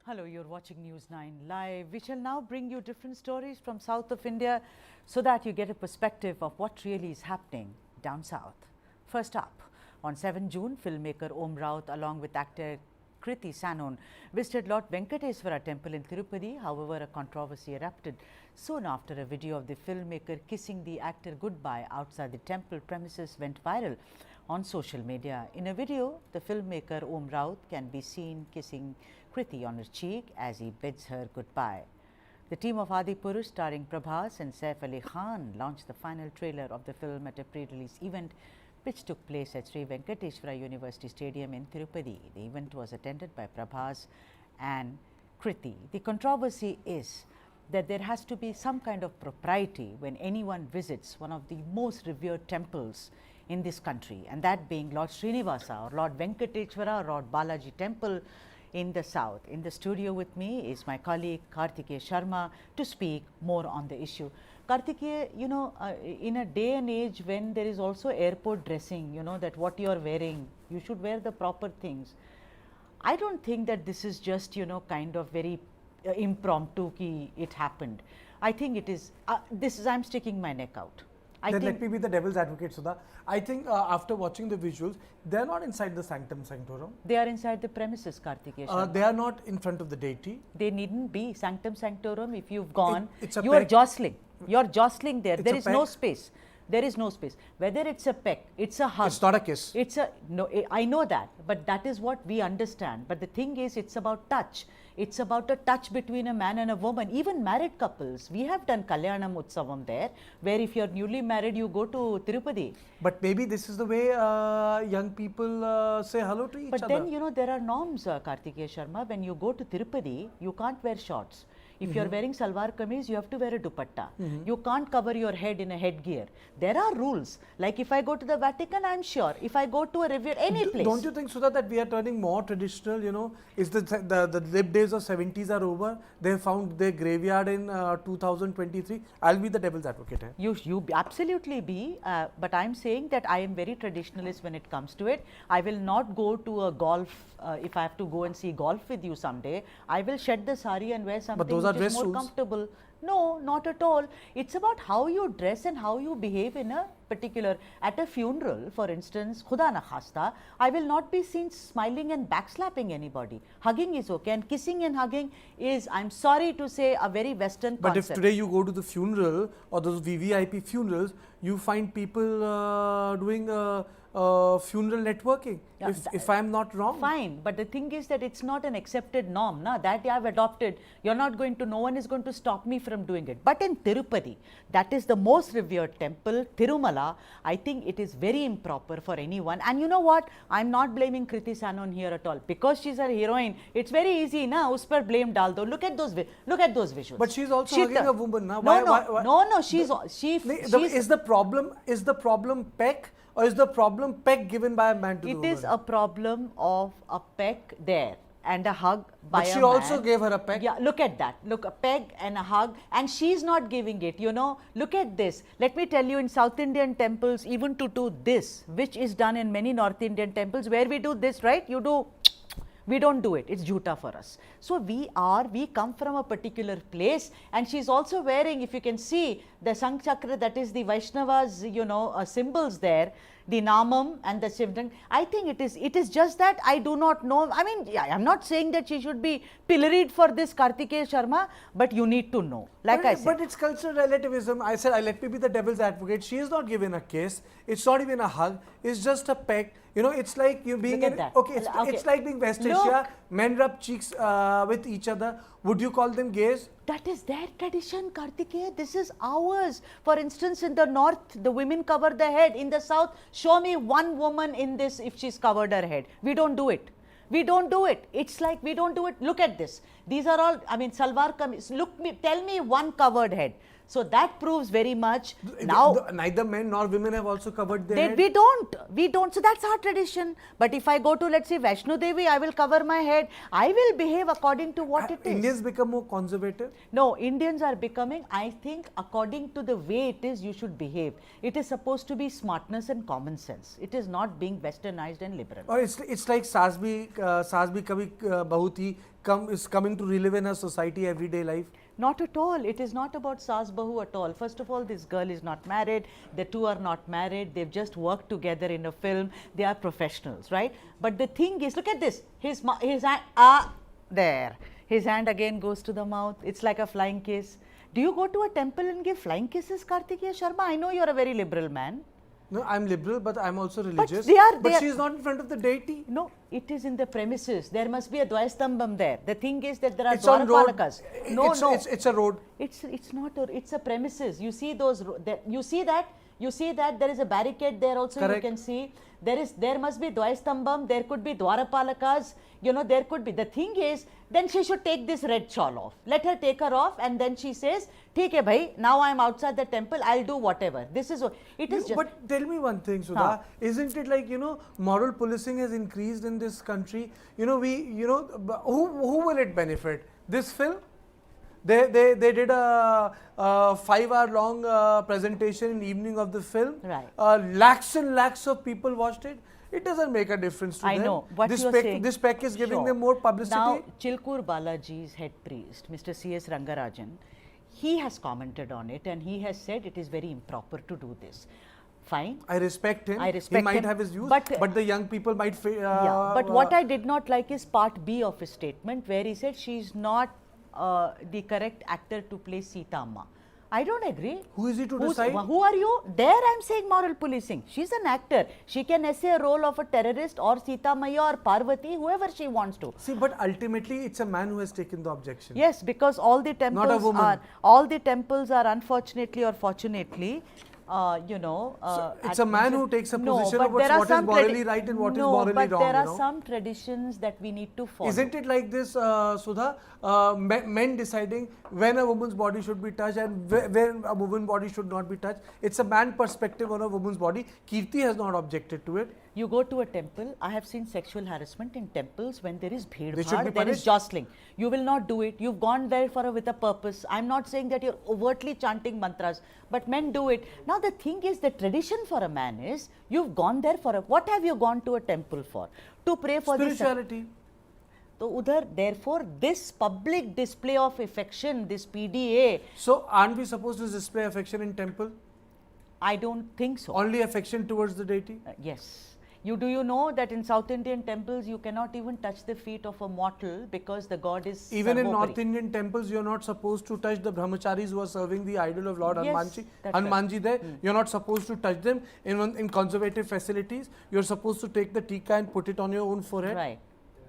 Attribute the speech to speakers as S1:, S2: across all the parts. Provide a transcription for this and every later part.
S1: Hello, you're watching News9 live. We shall now bring you different stories from south of India so that you get a perspective of what really is happening down south. First up, on 7 June, filmmaker Om Raut along with actor Kriti visited Lord Venkateswara temple in Tirupati. However, a controversy erupted soon after a video of the filmmaker kissing the actor goodbye outside the temple premises went viral on social media. In a video, the filmmaker Om Raut can be seen kissing Kriti on her cheek as he bids her goodbye. The team of Adipurush starring Prabhas and Saif Ali Khan launched the final trailer of the film at a pre-release event which took place at Sri Venkateswara University Stadium in Tirupati. The event was attended by Prabhas and Kriti. The controversy is that there has to be some kind of propriety when anyone visits one of the most revered temples in this country, and that being Lord Srinivasa or Lord Venkateswara or Lord Balaji temple in the south. In the studio with me is my colleague Kartikeya Sharma to speak more on the issue. Kartikeya, in a day and age when there is also airport dressing, that what you are wearing, you should wear the proper things. I don't think that this is just, kind of very impromptu ki it happened. I think it is, I'm sticking my neck out.
S2: Then let me be the devil's advocate, Sudha. I think after watching the visuals, they are not inside the sanctum sanctorum.
S1: They are inside the premises, Kartikeya.
S2: They are not in front of the deity.
S1: They needn't be. Sanctum sanctorum, if you've gone, you are jostling. You're jostling there. There is no space. There is no space. Whether it's a peck, it's a hug.
S2: It's not a kiss.
S1: It's a, no, I know that, but that is what we understand. But the thing is, it's about touch. It's about a touch between a man and a woman. Even married couples, we have done Kalyanam Utsavam there, where if you're newly married, you go to Tirupati.
S2: But maybe this is the way young people say hello to each other.
S1: But then, there are norms, Kartikeya Sharma. When you go to Tirupati, you can't wear shorts. If you are wearing salwar kameez, you have to wear a dupatta. You can't cover your head in a headgear. There are rules. Like if I go to the Vatican, I'm sure. If I go to a river, any place.
S2: Don't you think, Sudha, that we are turning more traditional? Is the lib days of 70s are over? They found their graveyard in 2023. I'll be the devil's advocate.
S1: You absolutely be. But I'm saying that I am very traditionalist when it comes to it. I will not go to a golf, if I have to go and see golf with you someday. I will shed the sari and wear something which is more comfortable. No, not at all. It's about how you dress and how you behave in a particular, at a funeral, for instance, Khuda na khasta, I will not be seen smiling and backslapping anybody. Hugging is okay, and kissing and hugging is, I'm sorry to say, a very Western concept.
S2: But if today you go to the funeral or those VVIP funerals, you find people doing funeral networking, yeah, if I am not wrong.
S1: Fine, but the thing is that it's not an accepted norm, that I have adopted. You're not going to, no one is going to stop me from doing it. But in Tirupati, that is the most revered temple, Tirumala, I think it is very improper for anyone. And you know what? I'm not blaming Kriti Sanon here at all. Because she's a heroine, it's very easy, us par blame dal do. Look at those visuals.
S2: But she's also hugging a woman, na?
S1: No,
S2: is the problem peck? Or is the problem peck given by a man to the woman?
S1: It is a problem of a peck there and a hug by a man.
S2: But she also gave her a peck.
S1: Yeah, look at that. Look, a peck and a hug, and she's not giving it, Look at this. Let me tell you, in South Indian temples, even to do this, which is done in many North Indian temples, where we do this, right? We don't do it. It's jhuta for us. So we come from a particular place, and she's also wearing, if you can see, the Sank Chakra, that is the Vaishnavas, symbols there, the Namam and the Shivdang. I think it is just that I do not know. I mean, I'm not saying that she should be pilloried for this, Kartikeya Sharma, but you need to know. Like I said.
S2: But it's cultural relativism. I said, let me be the devil's advocate. She is not given a kiss. It's not even a hug. It's just a peck. It's like you being it's like being West Asia. Men rub cheeks with each other. Would you call them gays?
S1: That is their tradition, Kartikeya. This is ours. For instance, in the north, the women cover their head. In the south, show me one woman in this if she's covered her head. We don't do it. We don't do it. It's like we don't do it. Look at this. These are all, salwar kameez. Tell me one covered head. So that proves very much. Now,
S2: neither men nor women have also covered their head.
S1: We don't. So that's our tradition. But if I go to, let's say, Vaishno Devi, I will cover my head. I will behave according to what it is.
S2: Indians become more conservative?
S1: No, Indians are becoming, I think, according to the way it is, you should behave. It is supposed to be smartness and common sense. It is not being westernized and liberal.
S2: Or it's like Saas bhi kabhi bahu thi, is coming to relive in her society everyday life?
S1: Not at all. It is not about Saas Bahu at all. First of all, this girl is not married. The two are not married. They've just worked together in a film. They are professionals, right? But the thing is, look at this. His hand, there. His hand again goes to the mouth. It's like a flying kiss. Do you go to a temple and give flying kisses, Kartikeya Sharma? I know you're a very liberal man.
S2: No, I'm liberal, but I'm also religious.
S1: But
S2: she is not in front of the deity.
S1: No, it is in the premises. There must be a Dvayastambham there. The thing is that there are
S2: Dwarapalakas.
S1: No,
S2: it's a road.
S1: It's not. It's a premises. You see those. You see that there is a barricade there also.
S2: Correct.
S1: You can see there must be Dvayastambham. There could be Dwarapalakas. You know, there could be. The thing is, then she should take this red shawl off. Let her take her off, and then she says, "Theek hai bhai, now I am outside the temple. I'll do whatever." This is it is just.
S2: But tell me one thing, Sudha. Isn't it like, moral policing has increased in this country? Who will it benefit? This film? They did a 5-hour long presentation in the evening of the film.
S1: Right.
S2: Lakhs and lakhs of people watched it. It doesn't make a difference to them.
S1: I know what
S2: this
S1: you're saying.
S2: This pack is giving them more publicity.
S1: Now, Chilkur Balaji's head priest, Mr. C.S. Rangarajan, he has commented on it and he has said it is very improper to do this. Fine.
S2: I respect him.
S1: He
S2: might have his views, but the young people might.
S1: But what I did not like is part B of his statement, where he said she is not the correct actor to play Sita Amma. I don't agree.
S2: Who is he to decide?
S1: Who are you? There I am saying moral policing. She's an actor. She can essay a role of a terrorist or Sita Maya or Parvati, whoever she wants to.
S2: See, but ultimately it's a man who has taken the objection.
S1: Yes, because all the temples are unfortunately or fortunately,
S2: so it's a man who takes a position of what is morally right and what is morally wrong.
S1: But there are some traditions that we need to follow.
S2: Isn't it like this, Sudha? Men deciding when a woman's body should be touched and when a woman's body should not be touched. It's a man perspective on a woman's body. Kirti has not objected to it.
S1: You go to a temple. I have seen sexual harassment in temples when there is bhid bhad, there is jostling. You will not do it. You've gone there with a purpose. I'm not saying that you're overtly chanting mantras, but men do it. Now the thing is, the tradition for a man is, you've gone there what have you gone to a temple for? To pray for
S2: spirituality.
S1: So therefore this public display of affection, this PDA.
S2: So aren't we supposed to display affection in temple?
S1: I don't think so.
S2: Only affection towards the deity?
S1: Yes. Do you know that in South Indian temples you cannot even touch the feet of a mortal because the god is
S2: even in North Indian temples you're not supposed to touch the brahmacharis who are serving the idol of Lord Hanumanji there. You're not supposed to touch them in conservative facilities. You're supposed to take the tika and put it on your own forehead.
S1: Right.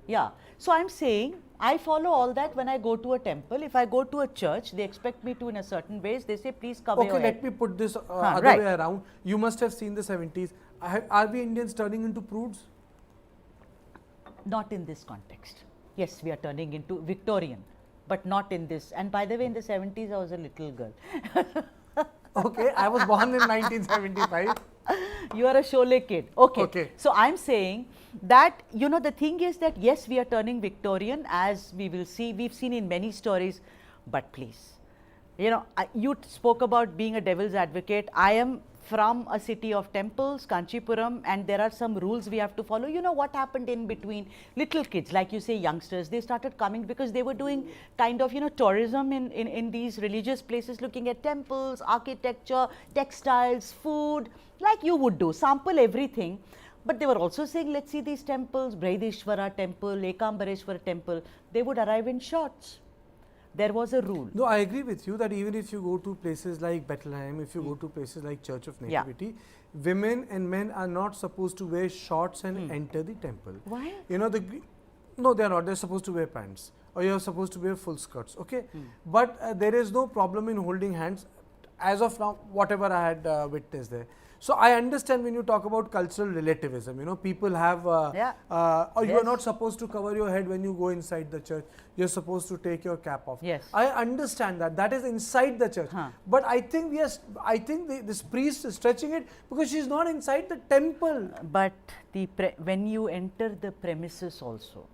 S1: Yeah. So I'm saying I follow all that when I go to a temple. If I go to a church, they expect me to in a certain ways. They say, please cover your head.
S2: Okay, let me put this other way around. You must have seen the 70s. Are we Indians turning into prudes?
S1: Not in this context. Yes, we are turning into Victorian, but not in this. And by the way, in the 70s, I was a little girl.
S2: Okay, I was born in 1975.
S1: You are a Sholay kid. Okay. So I'm saying that, the thing is that yes, we are turning Victorian, as we will see. We've seen in many stories, but please, you spoke about being a devil's advocate. I am from a city of temples, Kanchipuram, and there are some rules we have to follow. You know what happened in between? Little kids, like you say, youngsters, they started coming because they were doing kind of, tourism in these religious places, looking at temples, architecture, textiles, food, like you would do, sample everything. But they were also saying, let's see these temples, Brihadishvara temple, Ekambareshwara temple. They would arrive in shorts. There was a rule.
S2: No, I agree with you that even if you go to places like Bethlehem, if you go to places like Church of Nativity, women and men are not supposed to wear shorts and enter the temple.
S1: Why?
S2: No, they are not. They're supposed to wear pants, or you're supposed to wear full skirts. Okay, but there is no problem in holding hands. As of now, whatever I had witnessed there. So I understand when you talk about cultural relativism, people have, or you are not supposed to cover your head when you go inside the church. You're supposed to take your cap off.
S1: Yes.
S2: I understand that. That is inside the church. But I think this priest is stretching it because she's not inside the temple.
S1: But when you enter the premises also,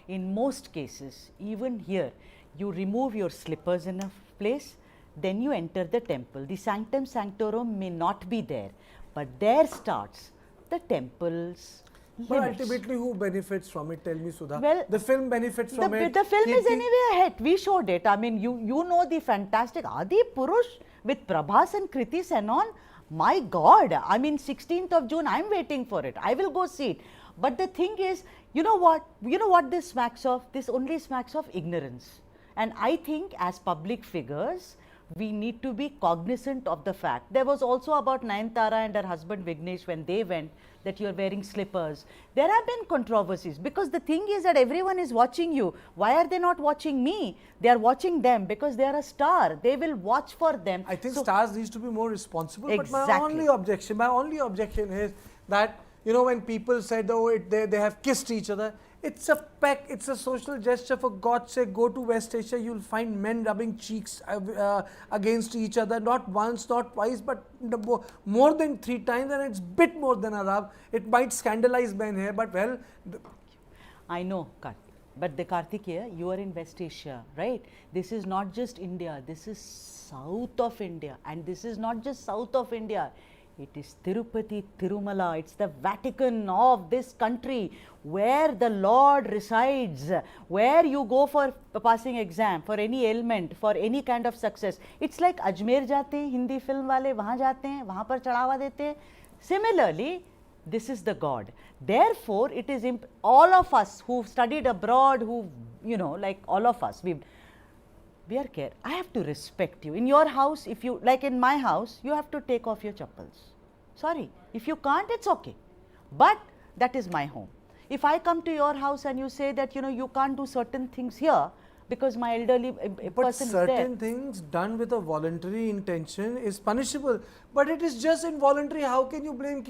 S1: in most cases, even here, you remove your slippers in a place, then you enter the temple. The sanctum sanctorum may not be there. But there starts the temples,
S2: But ultimately, who benefits from it? Tell me, Sudha.
S1: Well,
S2: the film benefits from it.
S1: The film is anyway a hit. We showed it. I mean, you know the fantastic Adipurush with Prabhas and Kriti Senon. My God, I mean 16th of June, I'm waiting for it. I will go see it. But the thing is, you know what this smacks of? This only smacks of ignorance. And I think as public figures, we need to be cognizant of the fact. There was also about Nayanthara and her husband Vignesh when they went, that you are wearing slippers. There have been controversies because the thing is that everyone is watching you. Why are they not watching me? They are watching them because they are a star. They will watch for them.
S2: I think stars needs to be more responsible.
S1: Exactly.
S2: But my only objection is that, you know, when people said, oh, they have kissed each other, it's a peck, it's a social gesture. For God's sake, go to West Asia, you'll find men rubbing cheeks against each other, not once, not twice, but more than 3 times, and it's bit more than a rub. It might scandalize men here, but well...
S1: I know, but the Kartikeya, you are in West Asia, right? This is not just India, this is south of India, and this is not just south of India. It is Tirupati, Tirumala, it's the Vatican of this country where the Lord resides, where you go for passing exam, for any ailment, for any kind of success. It's like Ajmer jate hain, Hindi film wale wahan jate hain, wahan par chadawa dete hain. Similarly, this is the God. Therefore, it is all of us who studied abroad, who, you know, like all of us, we are care. I have to respect you. In your house, if you, like in my house, you have to take off your chappals. Sorry. If you can't, it's okay. But that is my home. If I come to your house and you say that, you know, you can't do certain things here because my elderly person is there.
S2: But certain things done with a voluntary intention is punishable. But it is just involuntary. How can you blame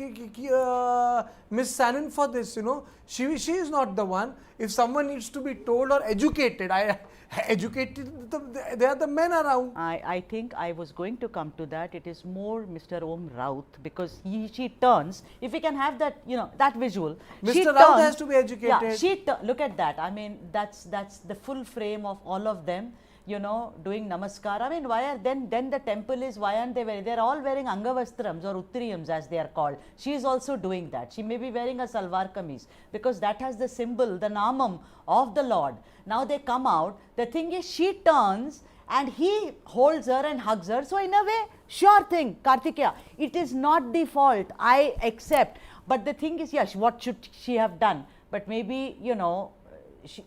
S2: Miss Sanon for this, you know? She is not the one. If someone needs to be told or educated, they are the men around.
S1: I think I was going to come to that. It is more Mr. Om Raut, because she turns, if we can have that, you know, that visual.
S2: Mr. Raut has to be educated.
S1: Yeah, look at that. I mean, that's the full frame of all of them, you know, doing namaskar. I mean, why are then the temple is, why aren't they wearing? They're all wearing angavastrams or uttriyams as they are called. She is also doing that. She may be wearing a salwar kameez because that has the symbol, the namam of the Lord. Now they come out. The thing is, she turns and he holds her and hugs her. So in a way, sure thing, Kartikeya, it is not the fault. I accept. But the thing is, yes, what should she have done? But maybe, you know,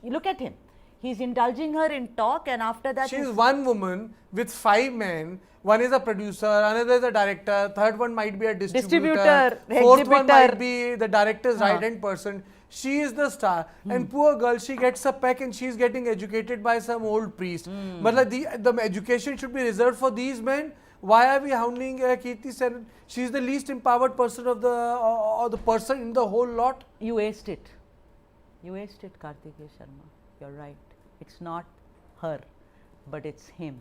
S1: look at him. He's indulging her in talk, and after that...
S2: She is one woman with 5 men. One is a producer, another is a director, third one might be a distributor, fourth one might be the director's right-hand person. She is the star. And poor girl, she gets a peck and she is getting educated by some old priest. But like the education should be reserved for these men. Why are we hounding Kriti Senon? She is the least empowered person of the person in the whole lot.
S1: You aced it. You aced it, Kartikeya Sharma. You're right. It's not her, but it's him.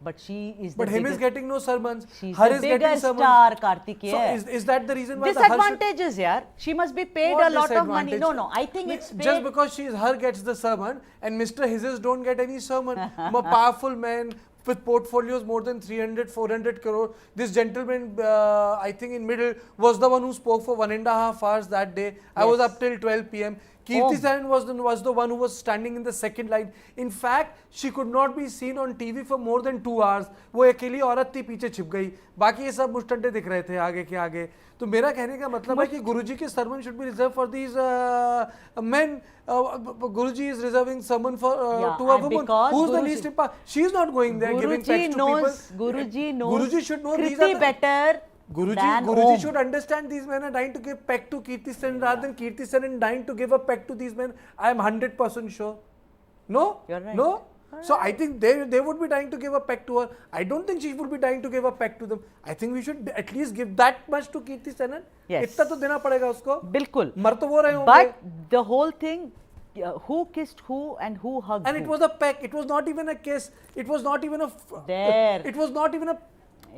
S1: But she is the
S2: But him is getting no sermons.
S1: She's
S2: her
S1: the
S2: is
S1: bigger star, Kartikeya.
S2: So is that the reason why
S1: disadvantages, yaar. She must be paid a lot of money. No, I think it's paid.
S2: Just because her gets the sermon and Mr. His don't get any sermon. More powerful men with portfolios more than 300, 400 crore. This gentleman, I think in middle, was the one who spoke for 1.5 hours that day. Yes. I was up till 12 p.m. Kriti Senon was the one who was standing in the second line. In fact, she could not be seen on TV for more than 2 hours. वो अकेली औरत थी, पीछे छिप गई. बाकी ये सब मुस्टंडे दिख रहे थे आगे के आगे. तो मेरा कहने का मतलब है कि गुरुजी के sermon should be reserved for these men. Guruji is reserving sermon for to a woman who's the least empowered. She is not going there giving pecks to people.
S1: Guruji knows.
S2: Guruji should know
S1: Kriti better.
S2: Guruji should understand these men are dying to give peck to Kriti Senon rather than Kriti Senon dying to give a peck to these men. I am 100% sure. No?
S1: You're right.
S2: No? So I think they would be dying to give a peck to her. I don't think she would be dying to give a peck to them. I think we should at least give that much to Kriti Senon.
S1: Yes.
S2: इतना तो देना पड़ेगा उसको.
S1: बिल्कुल.
S2: मर तो वो रहे होंगे.
S1: But the whole thing, who kissed who and who hugged
S2: and
S1: who?
S2: It was a peck. It was not even a kiss. It was not even a... It was not even a...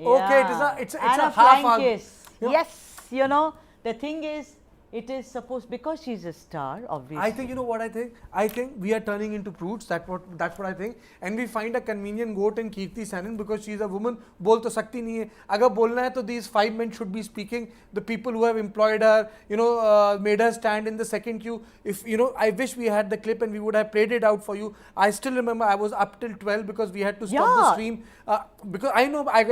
S1: Yeah.
S2: Okay, it's a half
S1: flying
S2: hug.
S1: kiss.
S2: Yeah.
S1: Yes, you know, the thing is, It is supposed, because she's a star, obviously.
S2: I think, you know what I think? I think we are turning into prudes. That's what I think. And we find a convenient goat in Kriti Sanon because she's a woman. बोल तो सकती नहीं है. अगर बोलना है तो these 5 men should be speaking. The people who have employed her, made her stand in the second queue. If I wish we had the clip and we would have played it out for you. I still remember I was up till 12 because we had to stop the stream. Because I know I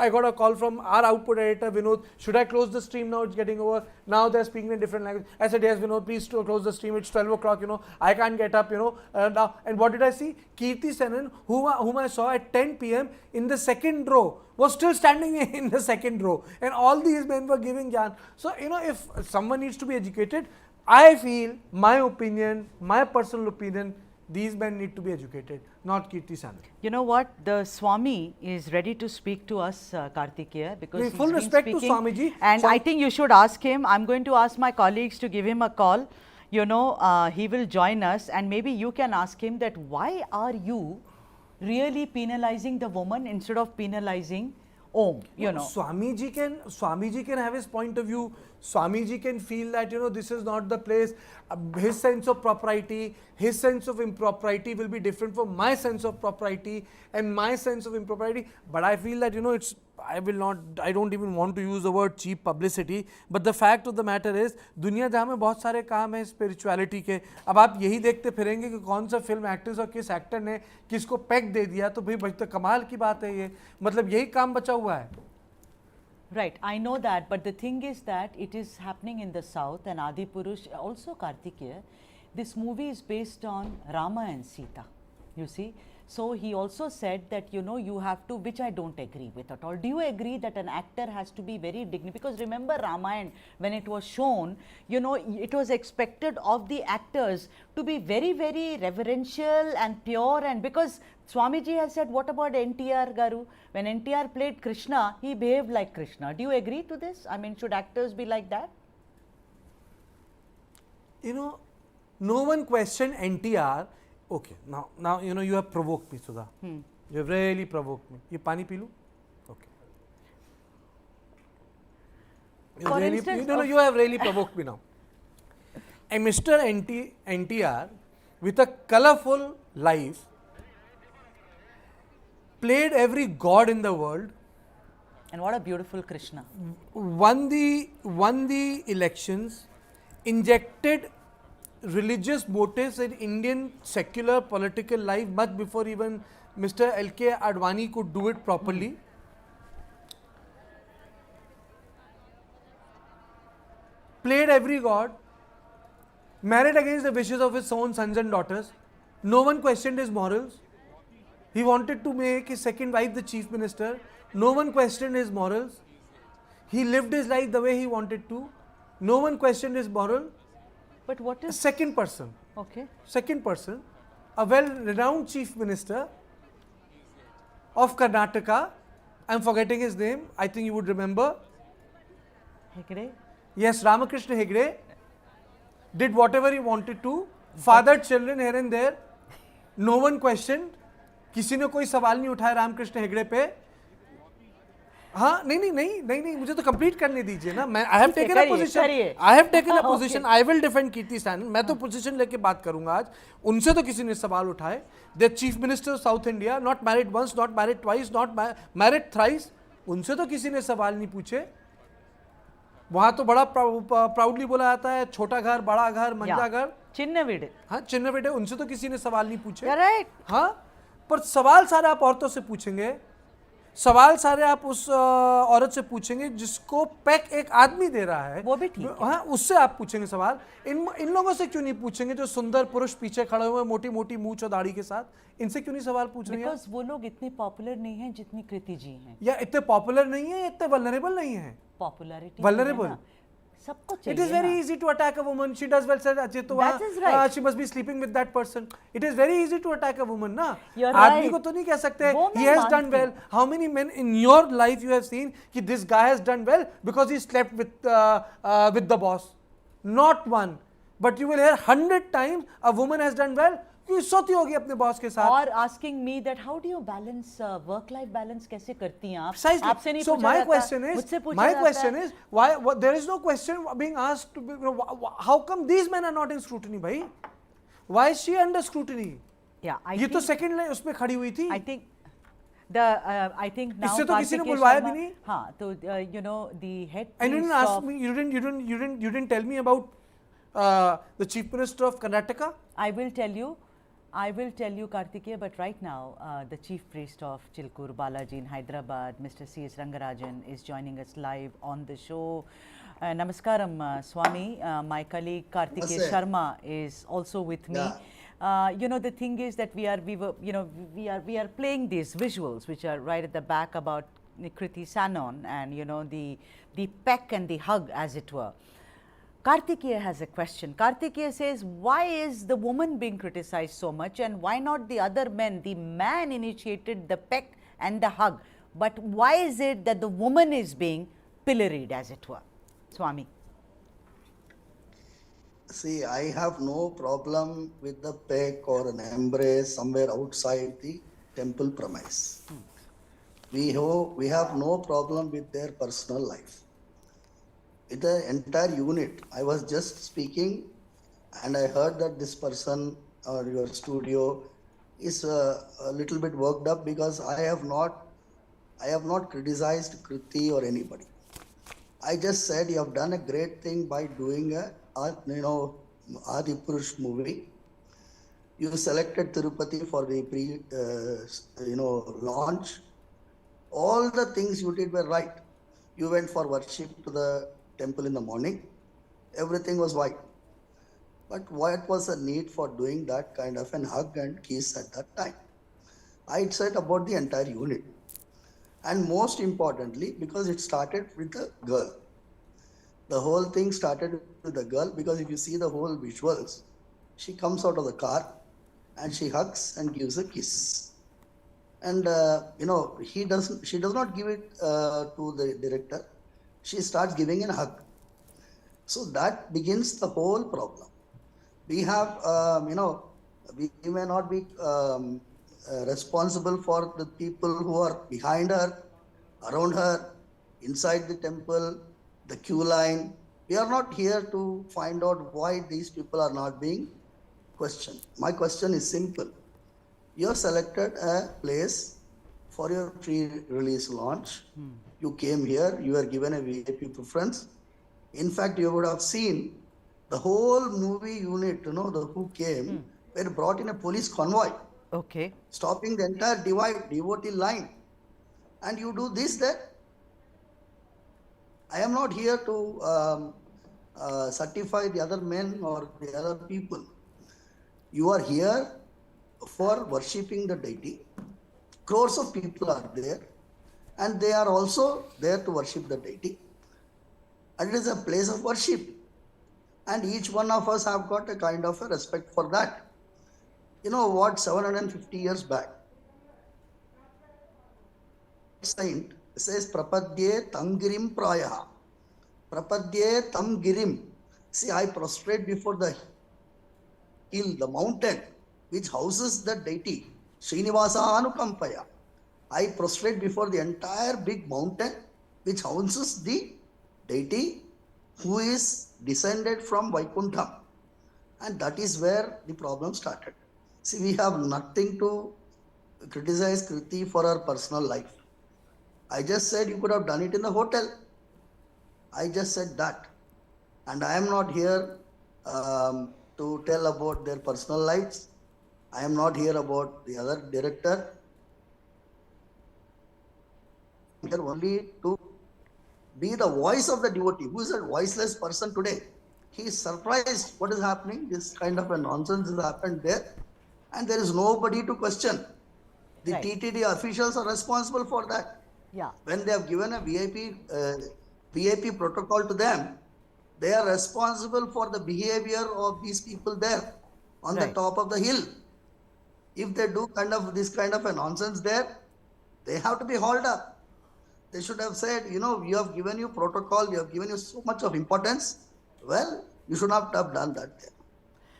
S2: got a call from our output editor Vinod. Should I close the stream now? It's getting over. Now they're speaking in different language. I said, yes, Vinod, please close the stream. It's 12 o'clock, I can't get up, now. And what did I see? Kriti Sanon, whom I saw at 10 p.m. in the second row, was still standing in the second row. And all these men were giving jaan. So, if someone needs to be educated, I feel, my opinion, my personal opinion, these men need to be educated, not Kriti Sanon.
S1: You know what? The Swami is ready to speak to us, Kartikeya, because he's
S2: full
S1: been
S2: respect
S1: speaking,
S2: to Swamiji.
S1: And I think you should ask him. I'm going to ask my colleagues to give him a call. He will join us, and maybe you can ask him that why are you really penalizing the woman instead of penalizing Om?
S2: Swamiji can have his point of view. Swamiji can feel that this is not the place. His sense of propriety, his sense of impropriety will be different from my sense of propriety and my sense of impropriety. But I feel that I don't even want to use the word cheap publicity. But the fact of the matter is, दुनिया जहाँ में बहुत सारे काम है spirituality के, अब आप यही देखते फिरेंगे कि कौन सा फिल्म एक्ट्रेस और किस एक्टर ने किसको पैक दे दिया, तो भाई तो कमाल की बात है ये. मतलब यही काम बचा हुआ है.
S1: Right, I know that, but the thing is that it is happening in the south, and Adipurush, also Kartikeya, this movie is based on Rama and Sita, you see. So he also said that, you have to, which I don't agree with at all. Do you agree that an actor has to be very dignified? Because remember Ramayana, when it was shown, it was expected of the actors to be very, very reverential and pure, and because Swamiji has said, what about NTR Garu? When NTR played Krishna, he behaved like Krishna. Do you agree to this? I mean, should actors be like that?
S2: No one questioned NTR. Okay, now you have provoked me, Sudha. You have really provoked me. You pani pee lu? Okay. You have really provoked me now. And Mr. NTR, with a colorful life, played every god in the world.
S1: And what a beautiful Krishna.
S2: Won the elections, injected religious motives in Indian secular political life much before even Mr. L.K. Advani could do it properly. Played every god, married against the wishes of his own sons and daughters. No one questioned his morals. He wanted to make his second wife the chief minister. No one questioned his morals. He lived his life the way he wanted to. No one questioned his moral.
S1: But what is...
S2: Second person.
S1: Okay.
S2: Second person, a well-renowned chief minister of Karnataka. I'm forgetting his name. I think you would remember.
S1: Hegde?
S2: Yes, Ramakrishna Hegde did whatever he wanted to. Fathered children here and there. No one questioned. किसी ने कोई सवाल नहीं उठाया रामकृष्ण हेगड़े पे. हाँ नहीं मुझे तो कंप्लीट करने दीजिए ना. मैं I have taken a position. I will defend Kriti Sanon. मैं तो पोजीशन लेके बात करूंगा आज. उनसे तो किसी ने सवाल उठाए. The chief minister of south India, not married once, not married twice, not married thrice. उनसे तो किसी ने सवाल नहीं पूछे. वहां तो बड़ा प्राउडली बोला जाता है छोटा घर, बड़ा घर, मंजा घर,
S1: चिन्ह वीडे.
S2: हाँ चिन्ह वीडे. उनसे तो किसी ने सवाल नहीं पूछे.
S1: राइट.
S2: हाँ, पर सवाल सारे आप औरतों से पूछेंगे. सवाल सारे आप उस औरत से पूछेंगे जिसको पैक एक आदमी दे रहा है.
S1: वो भी ठीक है.
S2: हाँ, उससे आप पूछेंगे सवाल. इन लोगों से क्यों नहीं पूछेंगे जो सुंदर पुरुष पीछे खड़े हुए मोटी मोटी मूंछ और दाढ़ी के साथ? इनसे क्यों नहीं सवाल पूछ रहे हैं?
S1: बिकॉज़ वो लोग इतने पॉपुलर नहीं हैं जितनी कृति जी हैं.
S2: या इतने पॉपुलर नहीं है, इतने वल्नरेबल नहीं है.
S1: Popularity
S2: vulnerable.
S1: सबको चाहिए.
S2: It is very easy to attack a woman. She does well. Said Ajay तो
S1: right.
S2: She must be sleeping with that person. It is very easy to attack a woman, ना.
S1: आदमी
S2: को तो नहीं कह सकते. He has done well. How many men in your life you have seen कि this guy has done well because he slept with the boss? Not one. But you will hear 100 times a woman has done well क्यों सोती होगी अपने boss के साथ?
S1: और asking me that how do you balance work life balance कैसे करती हैं आप?
S2: Precisely.
S1: आपसे नहीं
S2: So
S1: पूछा
S2: my
S1: जाता,
S2: question is,
S1: मुझसे पूछा जाता है।
S2: why there is no question being asked to be, how come these men are not in scrutiny, भाई? Why is she under scrutiny?
S1: Yeah,
S2: ये तो second line उसमें खड़ी हुई थी।
S1: I think I think now
S2: इससे तो किसी ने बुलवाया भी नहीं।
S1: हाँ, तो you know the head
S2: And you
S1: priest
S2: didn't ask
S1: of,
S2: me, you didn't tell me about the Chief Minister of Karnataka.
S1: I will tell you, Kartikeya, but right now the Chief Priest of Chilkur Balaji in Hyderabad, Mr. C.S. Rangarajan, is joining us live on the show. Namaskaram, Swami. My colleague Kartikeya Sharma is also with me. You know, the thing is that we are playing these visuals which are right at the back about Kriti Sanon and, you know, the peck and the hug, as it were. Kartikeya has a question. Kartikeya says, why is the woman being criticized so much and why not the other men? The man initiated the peck and the hug. But why is it that the woman is being pilloried, as it were? Swami.
S3: See, I have no problem with the peck or an embrace somewhere outside the temple premise. We have no problem with their personal life. With the entire unit, I was just speaking and I heard that this person or your studio is a little bit worked up because I have not criticized Kriti or anybody. I just said you have done a great thing by doing a adipurush movie. You selected Tirupati for the launch. All the things you did were right. You went for worship to the temple in the morning. Everything was white. But what was the need for doing that kind of an hug and kiss at that time? I said about the entire unit. And most importantly, because it started with the girl. The whole thing started with the girl because if you see the whole visuals, she comes out of the car and she hugs and gives a kiss. And she does not give it to the director. She starts giving a hug. So that begins the whole problem. We have, we may not be responsible for the people who are behind her, around her, inside the temple, the queue line. We are not here to find out why these people are not being questioned. My question is simple. You have selected a place for your pre-release launch. You came here, you were given a VIP preference. In fact, you would have seen the whole movie unit, who came, were brought in a police convoy.
S1: Okay.
S3: Stopping the entire devotee line. And you do this, that. I am not here to certify the other men or the other people. You are here for worshipping the deity. Crores of people are there and they are also there to worship the deity. And it is a place of worship. And each one of us have got a kind of a respect for that. You know what, 750 years back, saint says, Prapadye tam girim prayaha. Prapadye tam girim. See, I prostrate before the hill, the mountain, which houses the deity, Srinivasa Anukampaya. I prostrate before the entire big mountain, which houses the deity who is descended from Vaikuntham. And that is where the problem started. See, we have nothing to criticize Kriti for her personal life. I just said you could have done it in the hotel. I just said that. And I am not here to tell about their personal lives. I am not here about the other director. I am here only to be the voice of the devotee. Who is a voiceless person today? He is surprised what is happening. This kind of a nonsense has happened there. And there is nobody to question. The TTD officials are responsible for that.
S1: Yeah.
S3: When they have given a VIP protocol to them, they are responsible for the behavior of these people there on the top of the hill. If they do this kind of a nonsense there, they have to be hauled up. They should have said, we have given you protocol, we have given you so much of importance. Well, you should not have done that there.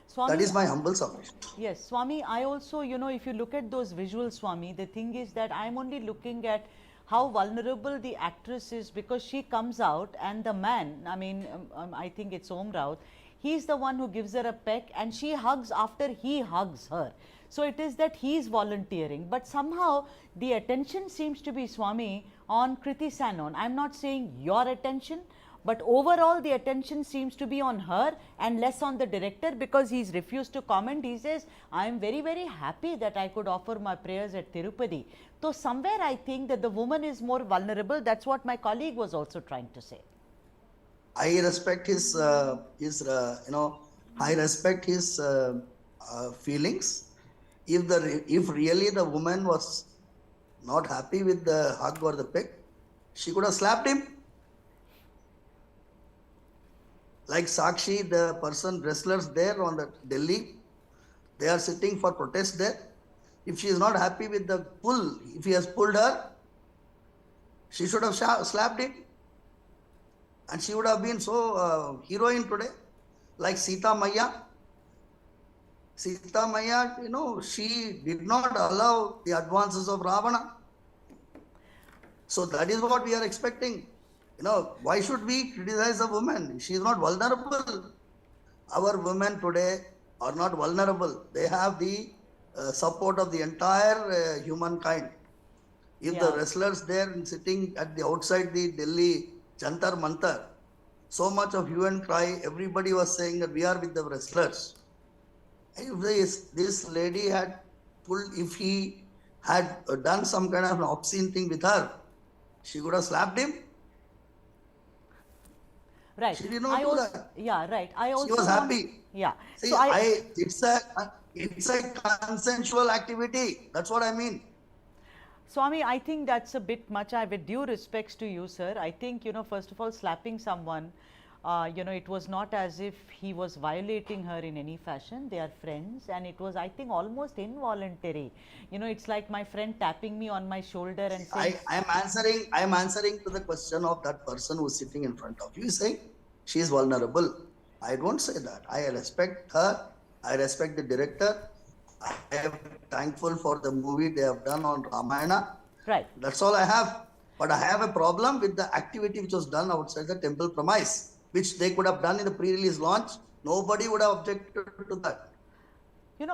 S1: Swami,
S3: that is my humble submission.
S1: Yes, Swami, I also, if you look at those visuals, Swami, the thing is that I'm only looking at how vulnerable the actress is, because she comes out and the man, I think it's Om Raut, he's the one who gives her a peck and she hugs after he hugs her. So it is that he's volunteering, but somehow the attention seems to be, Swami, on Kriti Sanon. I'm not saying your attention, but overall the attention seems to be on her and less on the director, because he's refused to comment. He says, I am very, very happy that I could offer my prayers at Tirupati. So somewhere I think that the woman is more vulnerable. That's what my colleague was also trying to say.
S3: I respect his feelings. If really the woman was not happy with the hug or the peck, she could have slapped him. Like Sakshi, the wrestlers there on the Delhi, they are sitting for protest there. If she is not happy with the pull, if he has pulled her, she should have slapped him. And she would have been so heroine today. Like Sita Maya. Sita Maya, she did not allow the advances of Ravana. So that is what we are expecting. Why should we criticize a woman? She is not vulnerable. Our women today are not vulnerable. They have the support of the entire humankind. If the wrestlers there sitting at the outside the Delhi Jantar Mantar, so much of hue and cry, everybody was saying that we are with the wrestlers. If this lady had pulled, if he had done some kind of an obscene thing with her, she could have slapped him.
S1: Right.
S3: She did not do that.
S1: Yeah, right. I also
S3: she was happy.
S1: Yeah.
S3: See,
S1: so
S3: it's a consensual activity. That's what I mean.
S1: Swami, I think that's a bit much. With due respects to you, sir, I think, first of all, slapping someone, it was not as if he was violating her in any fashion. They are friends, and it was, I think, almost involuntary. It's like my friend tapping me on my shoulder and saying,
S3: I am answering to the question of that person who is sitting in front of you. You say she is vulnerable. I don't say that. I respect her. I respect the director. I am thankful for the movie they have done on Ramayana.
S1: Right.
S3: That's all I have. But I have a problem with the activity which was done outside the temple premise, which they could have done in the pre-release launch. Nobody would have objected to that.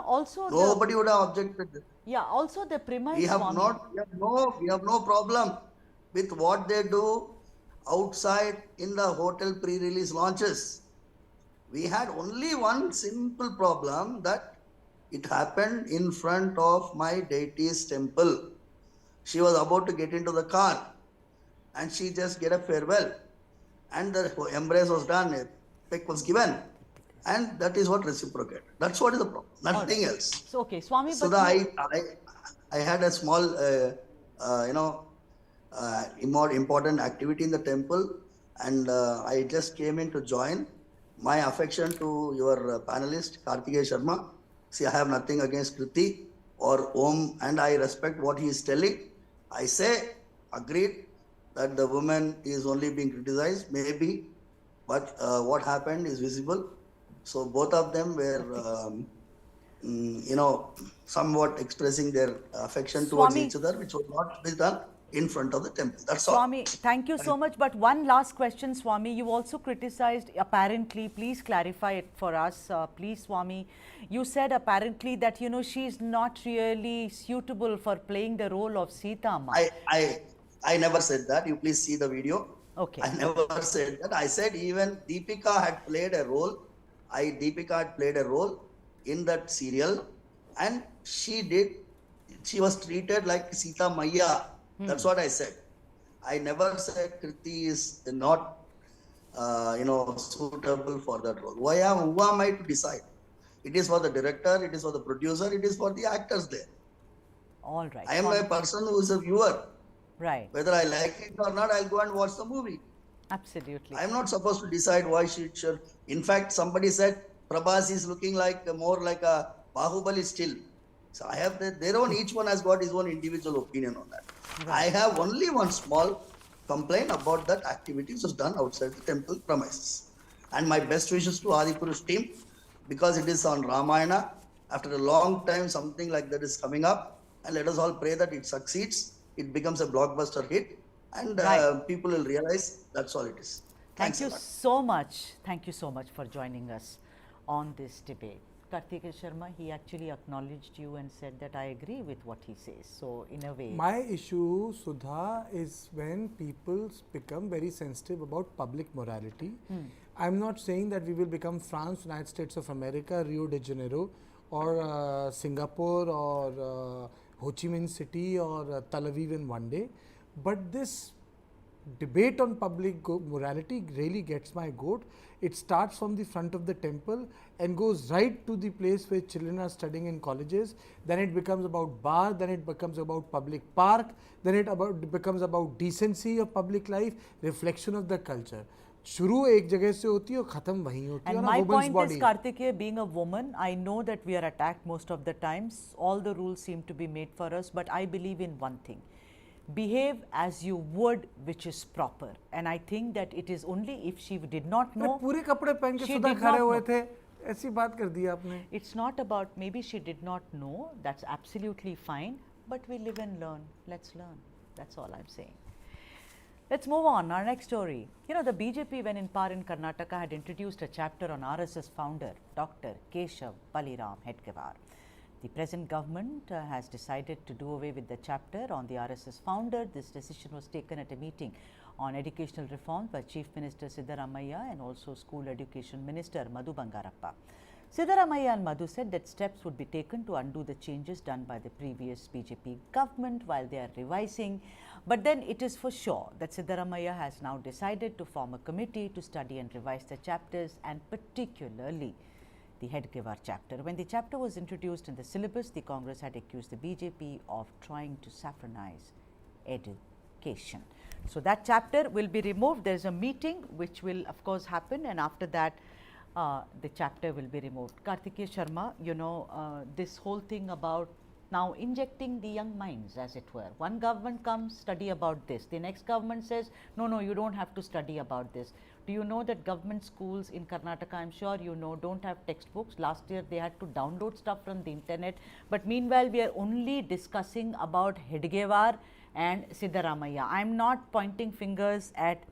S1: Also
S3: nobody would have objected.
S1: Yeah, also the premise.
S3: We have no problem with what they do outside in the hotel pre-release launches. We had only one simple problem, that it happened in front of my deity's temple. She was about to get into the car and she just get a farewell. And the embrace was done, a peck was given. And that is what reciprocated. That's what is the problem. Nothing else.
S1: So, okay, Swami.
S3: So I had a small, important activity in the temple, and I just came in to join. My affection to your panelist, Kartikeya Sharma. See, I have nothing against Kriti or Om, and I respect what he is telling. I say, agreed, that the woman is only being criticized, maybe, but what happened is visible. So both of them were, somewhat expressing their affection towards each other, which was not done in front of the temple. That's all.
S1: Swami, thank you so much. But one last question, Swami. You also criticized, apparently, please clarify it for us, please, Swami. You said apparently that, she is not really suitable for playing the role of Sita Ma.
S3: I never said that. You please see the video.
S1: Okay.
S3: I never said that. I said even Deepika had played a role. Deepika had played a role in that serial, and she was treated like Sita Maya. That's what I said. I never said Kriti is not, suitable for that role. Who am I to decide? It is for the director, it is for the producer, it is for the actors there.
S1: All right.
S3: I am a person who is a viewer.
S1: Right.
S3: Whether I like it or not, I'll go and watch the movie.
S1: Absolutely.
S3: I am not supposed to decide why she should. In fact, somebody said Prabhas is looking more like a Bahubali still. So I have each one has got his own individual opinion on that. Right. I have only one small complaint about that activity which was done outside the temple premises. And my best wishes to Adipurush team. because it is on Ramayana. After a long time, something like that is coming up, and let us all pray that it succeeds. It becomes a blockbuster hit, and people will realize that's all it is.
S1: Thank you so much. Thank you so much for joining us on this debate. Kartikeya Sharma, he actually acknowledged you and said that I agree with what he says. So, in a way,
S2: my issue, Sudha, is when people become very sensitive about public morality. I'm not saying that we will become France, United States of America, Rio de Janeiro, or Singapore, or Ho Chi Minh City, or Tel Aviv in one day, but this debate on public morality really gets my goat. It starts from the front of the temple and goes right to the place where children are studying in colleges. Then it becomes about bar, then it becomes about public park, then it becomes about decency of public life, reflection of the culture. शुरू एक जगह से होती है और खत्म वहीं होती है.
S1: And my point is, Kartikeya, being a woman, I know that we are attacked most of the times. All the rules seem to be made for us, but I believe in one thing. Behave as you would, which is proper. And I think that it is only if she did not know.
S2: पूरे कपड़े पहन के सुधा खड़े हुए थे, ऐसी बात कर दी आपने.
S1: It's not about, maybe she did not know, that's absolutely fine, but we live and learn. Let's learn. That's all I'm saying. Let's move on. Our next story. You know, the BJP, when in power in Karnataka, had introduced a chapter on RSS founder Dr. Keshav Baliram Hedgewar. The present government has decided to do away with the chapter on the RSS founder. This decision was taken at a meeting on educational reform by Chief Minister Siddaramaiah and also School Education Minister Madhu Bangarappa. Siddaramaiah and Madhu said that steps would be taken to undo the changes done by the previous BJP government while they are revising. But then it is for sure that Siddaramaiah has now decided to form a committee to study and revise the chapters, and particularly the Hedgewar chapter. When the chapter was introduced in the syllabus, the Congress had accused the BJP of trying to saffronize education. So that chapter will be removed. There is a meeting which will of course happen, and after that the chapter will be removed. Kartikeya Sharma, you know, this whole thing about now injecting the young minds, as it were. One government comes, study about this. The next government says, no, no, you don't have to study about this. Do you know that government schools in Karnataka, I'm sure you know, don't have textbooks? Last year they had to download stuff from the internet. But meanwhile, we are only discussing about Hedgewar and Siddaramaiah. I'm not pointing fingers at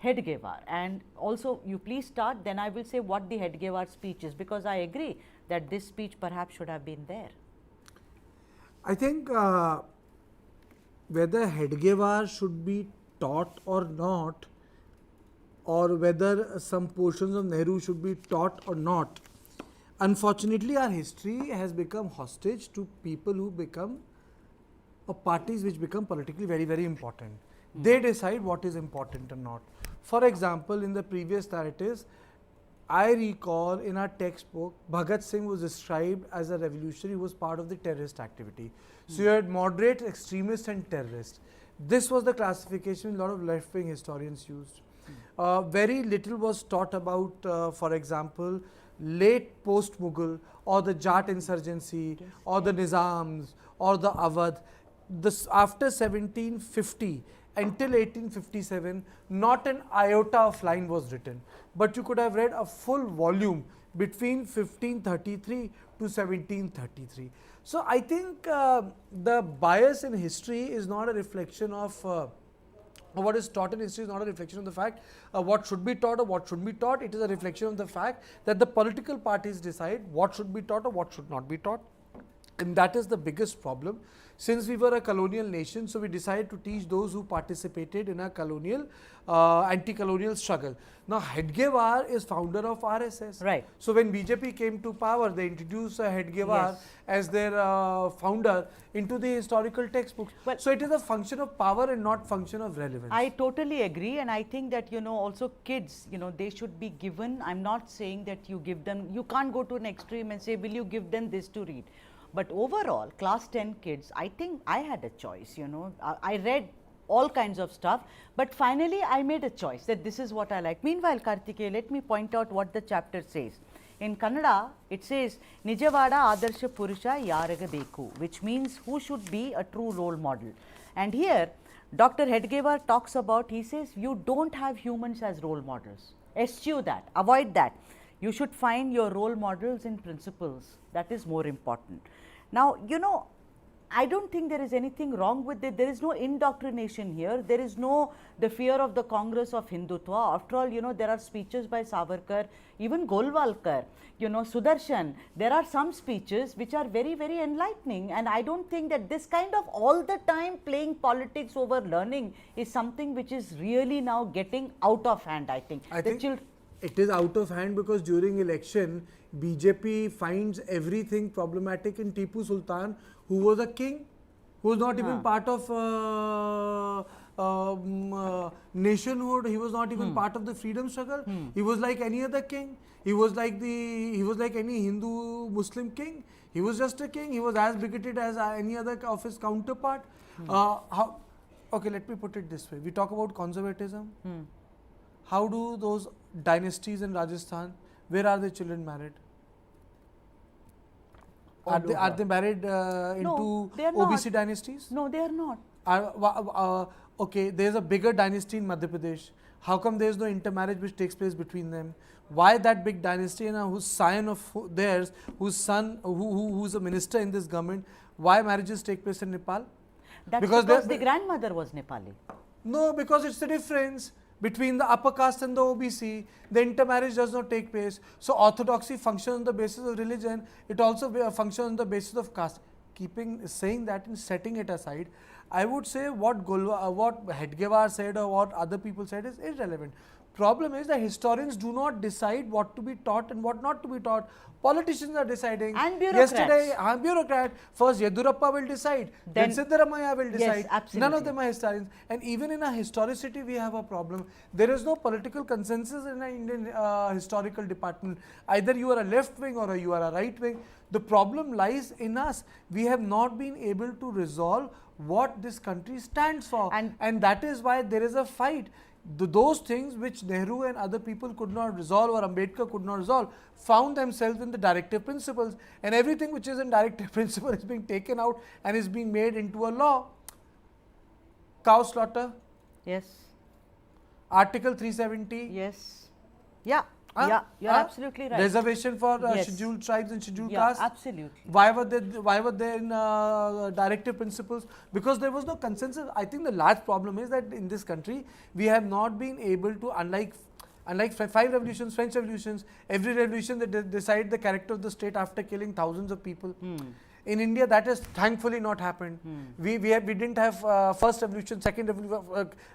S1: Hedgewar. And also, you please start, then I will say what the Hedgewar speech is, because I agree that this speech perhaps should have been there.
S2: I think whether Hedgewar should be taught or not, or whether some portions of Nehru should be taught or not, unfortunately our history has become hostage to people who become, or parties which become politically very, very important. They decide what is important or not. For example, in the previous narratives, I recall in our textbook, Bhagat Singh was described as a revolutionary who was part of the terrorist activity. So you had moderate, extremist and terrorist. This was the classification a lot of left-wing historians used. Very little was taught about, for example, late post-Mughal or the Jat insurgency or the Nizams or the Awadh. This, after 1750 until 1857, not an iota of line was written. But you could have read a full volume between 1533 to 1733. So I think the bias in history is not a reflection of what is taught in history is not a reflection of the fact what should be taught or what should be taught. It is a reflection of the fact that the political parties decide what should be taught or what should not be taught. And that is the biggest problem. Since we were a colonial nation, so we decided to teach those who participated in a colonial, anti-colonial struggle. Now, Hedgewar is founder of RSS.
S1: Right.
S2: So, when BJP came to power, they introduced Hedgewar as their founder into the historical textbooks. Well, so, it is a function of power and not function of relevance.
S1: I totally agree, and I think that, you know, also kids, you know, they should be given, I'm not saying that you give them, you can't go to an extreme and say, will you give them this to read? But overall, class 10 kids, I think I had a choice, you know, I read all kinds of stuff, but finally I made a choice that this is what I like. Meanwhile, Kartikeya, let me point out what the chapter says. In Kannada, it says, Nijavada Adarsha Purusha Yaraga Beku, which means who should be a true role model. And here, Dr. Hedgewar talks about, he says, you don't have humans as role models. Eschew that, avoid that. You should find your role models in principles. That is more important. Now, you know, I don't think there is anything wrong with it. There is no indoctrination here. There is no the fear of the Congress of Hindutva. After all, you know, there are speeches by Savarkar, even Golwalkar, you know, Sudarshan. There are some speeches which are very, very enlightening. And I don't think that this kind of all the time playing politics over learning is something which is really now getting out of hand, I think.
S2: It is out of hand because during election, BJP finds everything problematic in Tipu Sultan, who was a king, who was not even part of nationhood. He was not even part of the freedom struggle. He was like any other king. He was like any Hindu Muslim king. He was just a king. He was as bigoted as any other of his counterpart. Okay, let me put it this way. We talk about conservatism. How do those dynasties in Rajasthan, where are their children married? Are they married into OBC dynasties?
S1: No, they are not.
S2: Okay, there is a bigger dynasty in Madhya Pradesh. How come there is no intermarriage which takes place between them? Why that big dynasty and whose scion of theirs, whose son, who's a minister in this government, why marriages take place in Nepal?
S1: That's because the grandmother was Nepali.
S2: No, because it's the difference between the upper caste and the OBC. The intermarriage does not take place. So orthodoxy functions on the basis of religion. It also functions on the basis of caste. Saying that and setting it aside, I would say what Hedgewar said or what other people said is irrelevant. Problem is that historians do not decide what to be taught and what not to be taught. Politicians are deciding.
S1: And bureaucrats.
S2: Yesterday, bureaucrat. First, Yedurappa will decide. Then Siddaramaiah will decide.
S1: Yes, absolutely.
S2: None of them are historians. And even in our historicity, we have a problem. There is no political consensus in the Indian historical department. Either you are a left wing or you are a right wing. The problem lies in us. We have not been able to resolve what this country stands for. And that is why there is a fight. Those things which Nehru and other people could not resolve or Ambedkar could not resolve found themselves in the directive principles, and everything which is in directive principle is being taken out and is being made into a law. Cow slaughter.
S1: Yes.
S2: Article 370.
S1: Yes. Yeah. Yeah, you're absolutely right.
S2: Reservation for scheduled tribes and scheduled castes.
S1: Absolutely.
S2: Why were they in directive principles? Because there was no consensus. I think the large problem is that in this country we have not been able to, unlike 5 revolutions, French revolutions, every revolution they decide the character of the state after killing thousands of people. In India, that has thankfully not happened. We didn't have first revolution, second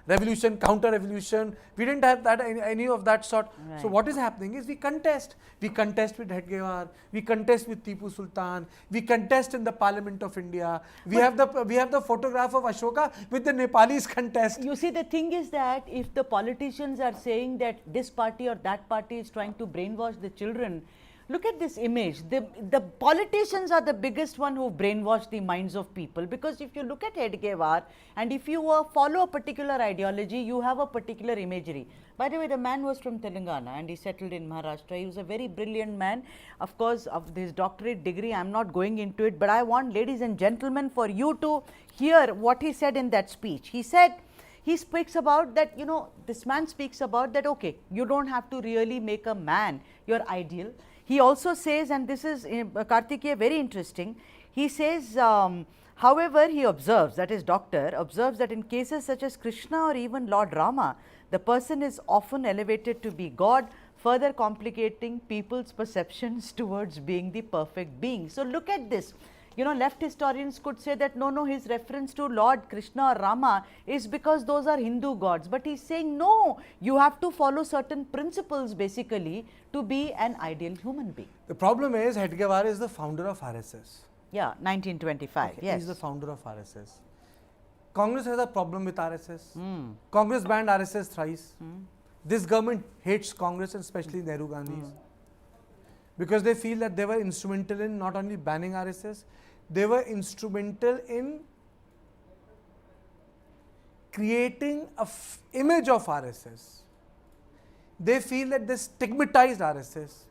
S2: revolution, counter revolution. We didn't have that any of that sort. Right. So what is happening is we contest. We contest with Hedgewar. We contest with Tipu Sultan. We contest in the Parliament of India. We have the photograph of Ashoka with the Nepalis contest.
S1: You see, the thing is that if the politicians are saying that this party or that party is trying to brainwash the children, look at this image. The politicians are the biggest one who brainwash the minds of people, because if you look at Hedgewar and if you follow a particular ideology, you have a particular imagery. By the way, the man was from Telangana and he settled in Maharashtra. He was a very brilliant man. Of course, of his doctorate degree, I am not going into it, but I want, ladies and gentlemen, for you to hear what he said in that speech. He said, he speaks about that, you know, this man speaks about that, okay, you don't have to really make a man your ideal. He also says, and this is Kartikeya, very interesting, he says, however, he observes, that is doctor, observes that in cases such as Krishna or even Lord Rama, the person is often elevated to be God, further complicating people's perceptions towards being the perfect being. So look at this. You know, left historians could say that no, his reference to Lord Krishna or Rama is because those are Hindu gods. But he's saying no, you have to follow certain principles basically to be an ideal human being.
S2: The problem is Hedgewar is the founder of RSS.
S1: Yeah, 1925, okay, yes.
S2: He's the founder of RSS. Congress has a problem with RSS. Congress banned RSS thrice. This government hates Congress and especially Nehru Gandhi's. Because they feel that they were instrumental in not only banning RSS, they were instrumental in creating an image of RSS. They feel that they stigmatized RSS.